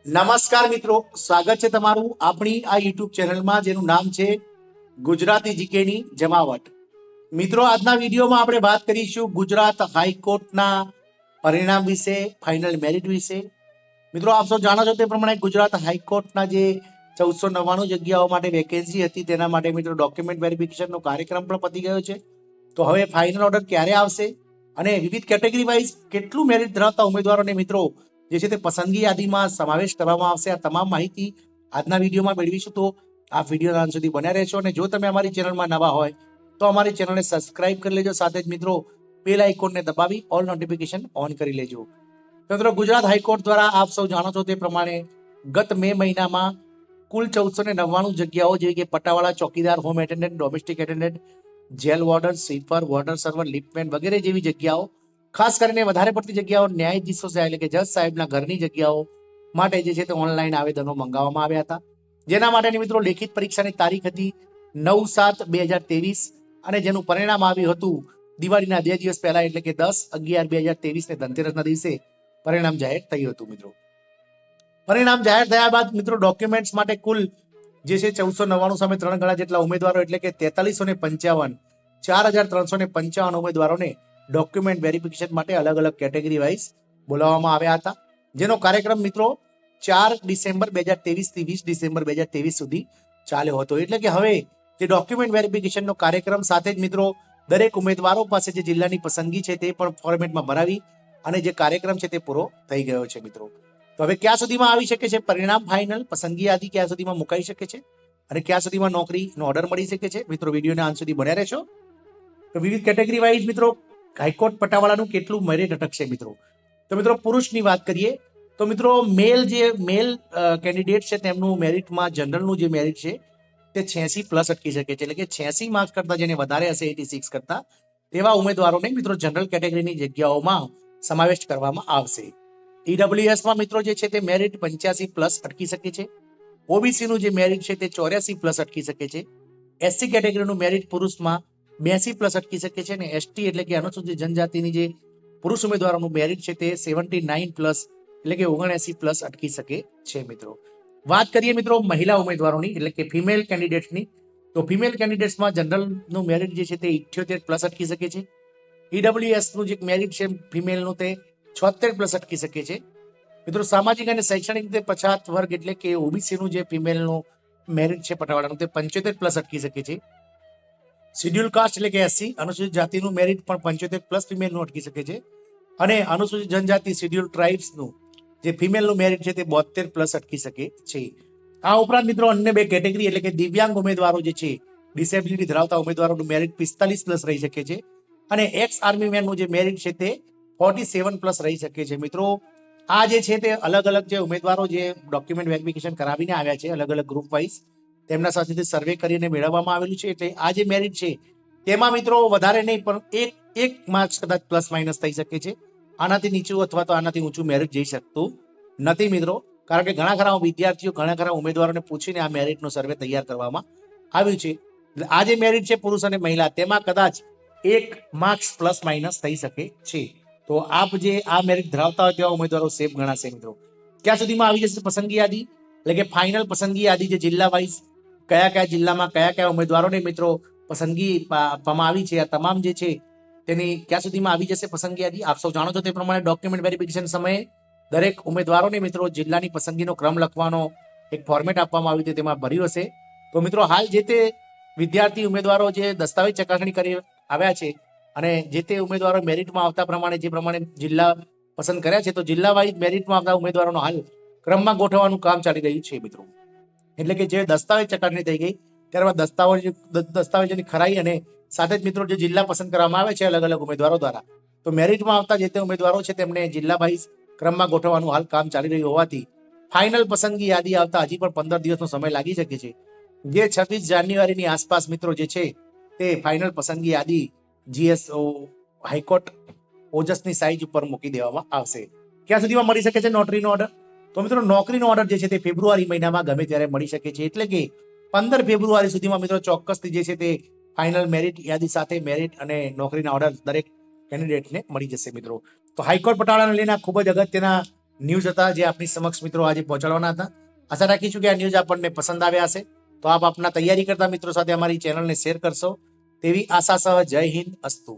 નમસ્કાર મિત્રો, સ્વાગત છે તમારું આપણી આ યુટ્યુબ ચેનલમાં જેનું નામ છે ગુજરાતી જીકેની જમાવટ. મિત્રો, આજના વિડીયોમાં આપણે વાત કરીશું ગુજરાત હાઈકોર્ટના પરિણામ વિશે, ફાઇનલ મેરિટ વિશે. મિત્રો, આપ સૌ જાણો છો તે પ્રમાણે ગુજરાત હાઈકોર્ટના જે 1499 જગ્યાઓ માટે વેકેન્સી હતી તેના માટે મિત્રો ડોક્યુમેન્ટ વેરિફિકેશનનો કાર્યક્રમ પણ પતી ગયો છે. તો હવે ફાઇનલ ઓર્ડર ક્યારે આવશે અને વિવિધ કેટેગરી વાઇઝ કેટલું મેરિટ ધરાવતા ઉમેદવારોને મિત્રો જે છે તે પસંદગી યાદીમાં સમાવેશ કરવામાં આવશે, આ તમામ માહિતી આજના વિડીયોમાં મેળવીશું. તો આ વિડીયોના અંત સુધી બન્યા રહેશો અને જો તમે અમારી ચેનલમાં નવા હોય તો અમારી ચેનલને સબસ્ક્રાઇબ કરી લેજો, સાથે જ મિત્રો બેલ આઇકોનને દબાવી ઓલ નોટિફિકેશન ઓન કરી લેજો. મિત્રો, ગુજરાત હાઈકોર્ટ દ્વારા આપ સૌ જાણો છો તે પ્રમાણે ગત મે મહિનામાં કુલ 1499 જગ્યાઓ જેવી કે પટાવાળા, ચોકીદાર, home attendant, domestic attendant, jail warden, sweeper, water server, liftman વગેરે જેવી જગ્યાઓ, ખાસ કરીને વધારે પડતી જગ્યાઓ ન્યાયાધીશો એટલે કે જજ સાહેબના ઘરની જગ્યાઓ માટે જે છે તે ઓનલાઈન આવેદનો મંગાવવામાં આવ્યા હતા. જેના માટેની મિત્રો લેખિત પરીક્ષાની તારીખ હતી 9/7/2023 અને જેનું પરિણામ આવ્યું હતું દિવાળીના 2 દિવસ પહેલા એટલે કે 10/11/2023 ને ધનતેરસના દિવસે પરિણામ જાહેર થયું હતું. મિત્રો, પરિણામ જાહેર થયા બાદ મિત્રો ડોક્યુમેન્ટ્સ માટે કુલ જે છે 1499 સામે 3 ગણા જેટલા ઉમેદવારો એટલે કે 4355 4355 ઉમેદવારોને ડોક્યુમેન્ટ વેરિફિકેશન માટે અલગ અલગ કેટેગરી વાઇઝ બોલાવવામાં આવ્યા હતા, જેનો કાર્યક્રમ મિત્રો 4 ડિસેમ્બર 2023 થી 20 ડિસેમ્બર 2023 સુધી ચાલ્યો હતો. એટલે કે હવે જે ડોક્યુમેન્ટ વેરિફિકેશનનો કાર્યક્રમ સાથે જ મિત્રો દરેક ઉમેદવારો પાસે જે જિલ્લાની પસંદગી છે તે પણ ફોર્મેટમાં ભરાવી અને જે કાર્યક્રમ છે તે પૂરો થઈ ગયો છે. મિત્રો, તો હવે ક્યાં સુધીમાં આવી શકે છે પરિણામ ફાઇનલ, પસંદગી યાદી ક્યાં સુધીમાં મુકાઈ શકે છે અને ક્યાં સુધીમાં નોકરીનો ઓર્ડર મળી શકે છે? મિત્રો, વિડીયોના અંત સુધી બન્યા રહેશો. તો વિવિધ કેટેગરી વાઇઝ મિત્રો હાઈકોર્ટ પટાવાળાનું કેટલું મેરિટ અટકશે મિત્રો? તો મિત્રો પુરુષની વાત કરીએ તો મિત્રો મેલ કેન્ડિડેટ છે તેમનું મેરિટમાં જનરલનું જે મેરિટ છે તે 86+ અટકી શકે છે. એટલે કે 86 માર્ક્સ કરતા જેને વધારે હશે 86 કરતા તેવા ઉમેદવારોને મિત્રો જનરલ કેટેગરીની જગ્યાઓમાં સમાવેશ કરવામાં આવશે. ઈડબ્લ્યુએસમાં મિત્રો જે છે તે મેરિટ 85+ અટકી શકે છે. ઓબીસીનું જે મેરિટ છે તે 84+ અટકી શકે છે. એસસી કેટેગરીનું મેરિટ પુરુષમાં 82+ અટકી શકે છે અને એસટી એટલે કે અનુસૂચિત જનજાતિની જે પુરુષ ઉમેદવારોનું મેરિટ છે તે 79+ એટલે કે 79+ અટકી શકે છે. મિત્રો, વાત કરીએ મિત્રો મહિલા ઉમેદવારોની એટલે કે ફિમેલ કેન્ડિડેટ્સની, તો ફિમેલ કેન્ડિડેટ્સમાં જનરલનું મેરિટ જે છે તે 78+ અટકી શકે છે. ઈડબ્લ્યુએસનું જે મેરિટ છે ફિમેલનું તે 76+ અટકી શકે છે. મિત્રો, સામાજિક અને શૈક્ષણિક રીતે પછાત વર્ગ એટલે કે ઓબીસીનું જે ફિમેલનું મેરિટ છે પટાવાળાનું તે 75+ અટકી શકે છે. શિડ્યુલ કાસ્ટ એટલે કે એસસી અનુસૂચિત જાતિનું મેરિટ પણ 75+ ફિમેલનું અટકી શકે છે અને અનુસૂચિત જનજાતિ શિડ્યુલ ટ્રાઇબ્સનું જે ફિમેલનું મેરિટ છે તે 72+ અટકી શકે છે. આ ઉપરાંત મિત્રો અન્ય 2 કેટેગરી એટલે કે દિવ્યાંગ ઉમેદવારો જે છે, ડિસેબિલિટી ધરાવતા ઉમેદવારોનું મેરિટ 45+ રહી શકે છે અને એક્સ આર્મી મેનનું જે મેરિટ છે તે 47+ રહી શકે છે. મિત્રો, આ જે છે તે અલગ અલગ જે ઉમેદવારો જે ડોક્યુમેન્ટ વેરિફિકેશન કરાવીને આવ્યા છે અલગ અલગ ગ્રુપ વાઇઝ તેમના સાથે સર્વે કરીને મેળવવામાં આવેલું છે. એટલે આ જે મેરિટ છે તેમાં મિત્રો વધારે નહીં પણ એક માર્ક્સ કદાચ પ્લસ માઇનસ થઈ શકે છે. આનાથી નીચું અથવા તો આનાથી ઊંચું મેરિટ જઈ શકતું નથી મિત્રો, કારણ કે ઘણા ખરા વિદ્યાર્થીઓ ઘણા ખરા ઉમેદવારોને પૂછીને આ મેરિટનો સર્વે તૈયાર કરવામાં આવ્યું છે. એટલે આ જે મેરિટ છે પુરુષ અને મહિલા તેમાં કદાચ 1 માર્ક્સ પ્લસ માઇનસ થઈ શકે છે. તો આપ જે આ મેરિટ ધરાવતા હોય તેવા ઉમેદવારો સેફ ગણાશે. મિત્રો, ક્યાં સુધીમાં આવી જશે પસંદગી યાદી એટલે કે ફાઇનલ પસંદગી યાદી જે જિલ્લા વાઇઝ કયા કયા જિલ્લામાં કયા કયા ઉમેદવારોને મિત્રો પસંદગી આપવામાં આવી છે આ તમામ જે છે તેની ક્યાં સુધીમાં આવી જશે પસંદગી યાદી? આપ સૌ જાણો છો તે પ્રમાણે ડોક્યુમેન્ટ વેરિફિકેશન સમયે દરેક ઉમેદવારોને મિત્રો જિલ્લાની પસંદગીનો ક્રમ લખવાનો એક ફોર્મેટ આપવામાં આવ્યું છે, તેમાં ભર્યું હશે. તો મિત્રો હાલ જે તે વિદ્યાર્થી ઉમેદવારો જે દસ્તાવેજ ચકાસણી કરી આવ્યા છે અને જે તે ઉમેદવારો મેરિટમાં આવતા પ્રમાણે જે પ્રમાણે જિલ્લા પસંદ કર્યા છે તો જિલ્લા વાઇઝ મેરિટમાં આવતા ઉમેદવારોનો હાલ ક્રમમાં ગોઠવવાનું કામ ચાલી રહ્યું છે. મિત્રો, એટલે કે જે દસ્તાવેજ ચકાસણી થઈ ગઈ ત્યારબાદ દસ્તાવેજોની ખરાઈ અને સાથે જ મિત્રો જે જિલ્લા પસંદ કરવામાં આવે છે અલગ અલગ ઉમેદવારો દ્વારા તો મેરિટમાં આવતા જે તે ઉમેદવારો છે તેમને જિલ્લા વાઇઝ ક્રમમાં ગોઠવવાનું હાલ કામ ચાલી રહ્યું હોવાથી ફાઇનલ પસંદગી યાદી આવતા હજી પણ 15 દિવસનો સમય લાગી શકે છે. જે 26 જાન્યુઆરીની આસપાસ મિત્રો જે છે તે ફાઇનલ પસંદગી યાદી જીએસઓ હાઈકોર્ટ ઓજસની સાઇઝ ઉપર મૂકી દેવામાં આવશે. ક્યાં સુધીમાં મળી શકે છે નોકરીનો ઓર્ડર? તો મિત્રો નોકરીનો ઓર્ડર જે છે તે ફેબ્રુઆરી મહિનામાં ગમે ત્યારે મળી શકે છે. એટલે કે 15 ફેબ્રુઆરી સુધીમાં મિત્રો ચોક્કસથી જે છે તે ફાઇનલ મેરિટ યાદી સાથે મેરિટ અને નોકરીના ઓર્ડર દરેક કેન્ડિડેટને મળી જશે. મિત્રો, તો હાઈકોર્ટ પટાવાળાને લઈને ખૂબ જ અગત્યના ન્યૂઝ હતા જે આપની સમક્ષ મિત્રો આજે પહોંચાડવાના હતા. આશા રાખીશું કે આ ન્યૂઝ આપણને પસંદ આવ્યા હશે. તો આપ આપના તૈયારી કરતા મિત્રો સાથે અમારી ચેનલને શેર કરશો તેવી આશા સહ જય હિન્દ અસ્તુ.